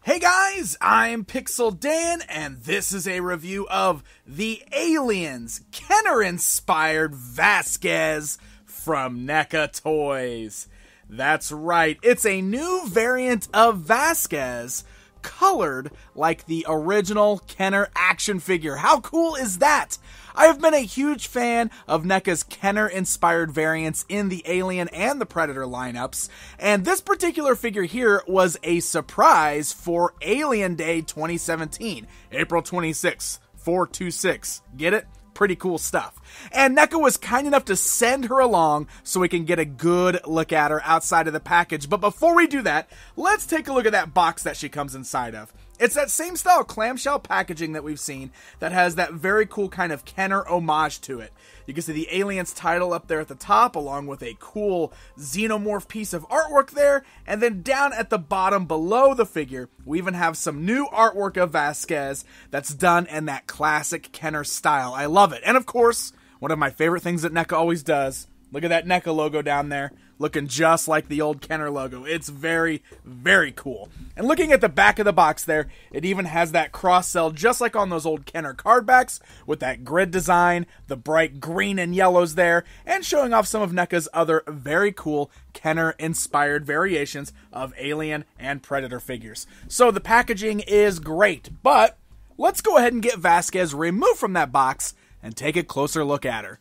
Hey guys, I'm Pixel Dan, and this is a review of the Aliens Kenner-inspired Vasquez from NECA Toys. That's right, it's a new variant of Vasquez, colored like the original Kenner action figure. How cool is that? I have been a huge fan of NECA's Kenner-inspired variants in the Alien and the Predator lineups, and this particular figure here was a surprise for Alien Day 2017, April 26th, 426. Get it? Pretty cool stuff. And NECA was kind enough to send her along so we can get a good look at her outside of the package. But before we do that, let's take a look at that box that she comes inside of. It's that same style clamshell packaging that we've seen that has that very cool kind of Kenner homage to it. You can see the Aliens title up there at the top, along with a cool xenomorph piece of artwork there. And then down at the bottom below the figure, we even have some new artwork of Vasquez that's done in that classic Kenner style. I love it. And of course, one of my favorite things that NECA always does, look at that NECA logo down there, looking just like the old Kenner logo. It's very, very cool. And looking at the back of the box there, it even has that cross-sell just like on those old Kenner card backs with that grid design, the bright green and yellows there, and showing off some of NECA's other very cool Kenner-inspired variations of Alien and Predator figures. So the packaging is great, but let's go ahead and get Vasquez removed from that box and take a closer look at her.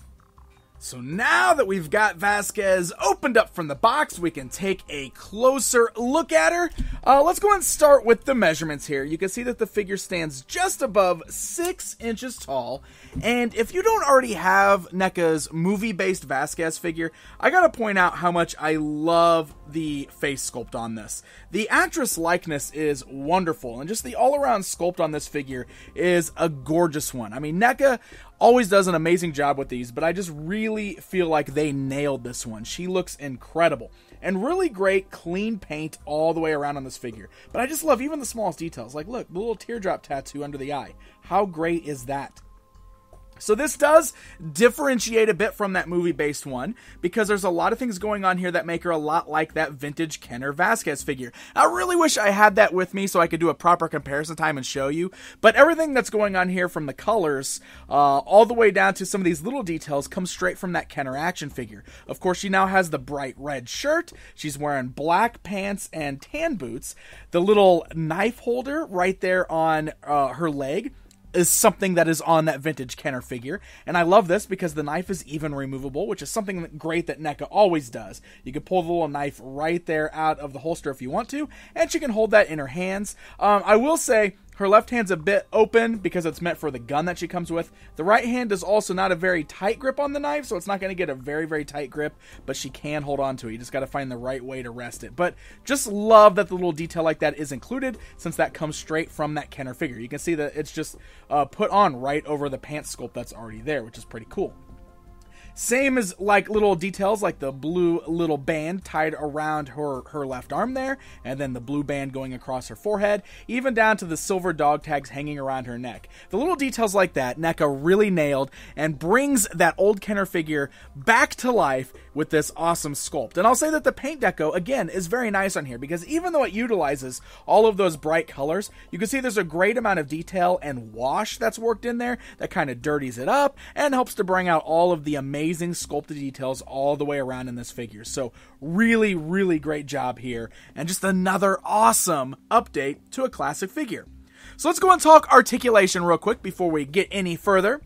So now that we've got Vasquez opened up from the box, we can take a closer look at her. Let's go and start with the measurements here. You can see that the figure stands just above 6 inches tall. And if you don't already have NECA's movie-based Vasquez figure, I gotta point out how much I love the face sculpt on this. The actress likeness is wonderful, and just the all-around sculpt on this figure is a gorgeous one. I mean, NECA always does an amazing job with these, but I just really feel like they nailed this one. She looks incredible. And really great, clean paint all the way around on this figure. But I just love even the smallest details. Like, look, the little teardrop tattoo under the eye. How great is that? So this does differentiate a bit from that movie-based one, because there's a lot of things going on here that make her a lot like that vintage Kenner Vasquez figure. I really wish I had that with me so I could do a proper comparison time and show you, but everything that's going on here from the colors all the way down to some of these little details comes straight from that Kenner action figure. Of course, she now has the bright red shirt, she's wearing black pants and tan boots. The little knife holder right there on her leg is something that is on that vintage Kenner figure, and I love this because the knife is even removable, which is something great that NECA always does. You can pull the little knife right there out of the holster if you want to, and she can hold that in her hands. I will say her left hand's a bit open because it's meant for the gun that she comes with. The right hand is also not a very tight grip on the knife, so it's not going to get a very, very tight grip, but she can hold on to it. You just got to find the right way to rest it. But just love that the little detail like that is included, since that comes straight from that Kenner figure. You can see that it's just put on right over the pants sculpt that's already there, which is pretty cool. Same as like little details like the blue little band tied around her left arm there, and then the blue band going across her forehead, even down to the silver dog tags hanging around her neck. The little details like that, NECA really nailed and brings that old Kenner figure back to life with this awesome sculpt. And I'll say that the paint deco, again, is very nice on here, because even though it utilizes all of those bright colors, you can see there's a great amount of detail and wash that's worked in there that kind of dirties it up and helps to bring out all of the amazing sculpted details all the way around in this figure. So really, really great job here, and just another awesome update to a classic figure. So let's go and talk articulation real quick before we get any further.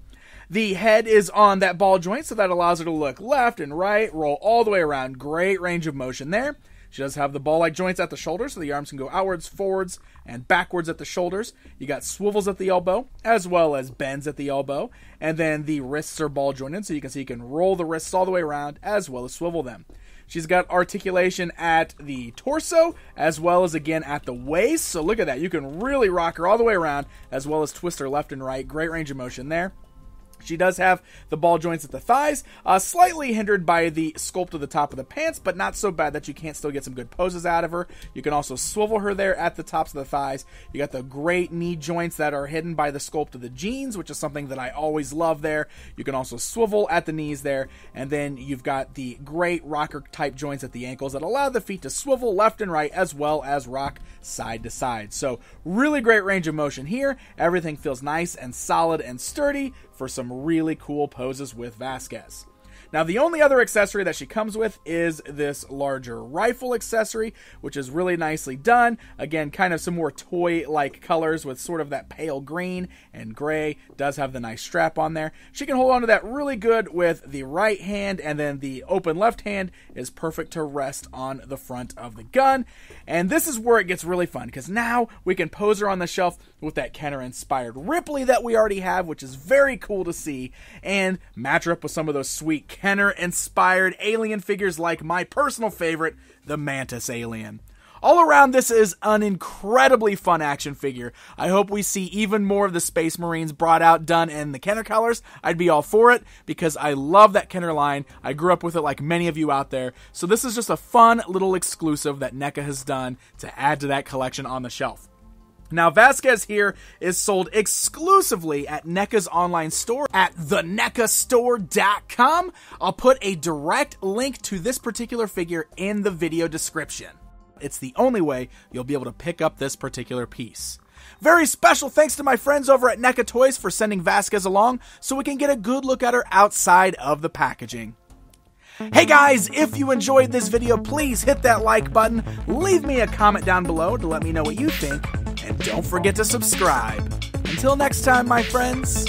The head is on that ball joint, so that allows her to look left and right, roll all the way around. Great range of motion there. She does have the ball-like joints at the shoulders, so the arms can go outwards, forwards, and backwards at the shoulders. You got swivels at the elbow, as well as bends at the elbow. And then the wrists are ball-jointed, so you can see you can roll the wrists all the way around, as well as swivel them. She's got articulation at the torso, as well as, again, at the waist. So look at that. You can really rock her all the way around, as well as twist her left and right. Great range of motion there. She does have the ball joints at the thighs, slightly hindered by the sculpt of the top of the pants, but not so bad that you can't still get some good poses out of her. You can also swivel her there at the tops of the thighs. You got the great knee joints that are hidden by the sculpt of the jeans, which is something that I always love there. You can also swivel at the knees there, and then you've got the great rocker type joints at the ankles that allow the feet to swivel left and right as well as rock side to side. So really great range of motion here. Everything feels nice and solid and sturdy for some really cool poses with Vasquez. Now, the only other accessory that she comes with is this larger rifle accessory, which is really nicely done. Again, kind of some more toy-like colors with sort of that pale green and gray. Does have the nice strap on there. She can hold on to that really good with the right hand, and then the open left hand is perfect to rest on the front of the gun. And this is where it gets really fun, because now we can pose her on the shelf with that Kenner-inspired Ripley that we already have, which is very cool to see, and match her up with some of those sweet Kenner-inspired alien figures like my personal favorite, the Mantis alien. All around, this is an incredibly fun action figure. I hope we see even more of the Space Marines brought out, done in the Kenner colors. I'd be all for it, because I love that Kenner line. I grew up with it like many of you out there. So this is just a fun little exclusive that NECA has done to add to that collection on the shelf. Now, Vasquez here is sold exclusively at NECA's online store at thenecastore.com. I'll put a direct link to this particular figure in the video description. It's the only way you'll be able to pick up this particular piece. Very special thanks to my friends over at NECA Toys for sending Vasquez along so we can get a good look at her outside of the packaging. Hey guys, if you enjoyed this video, please hit that like button, leave me a comment down below to let me know what you think, and don't forget to subscribe. Until next time, my friends.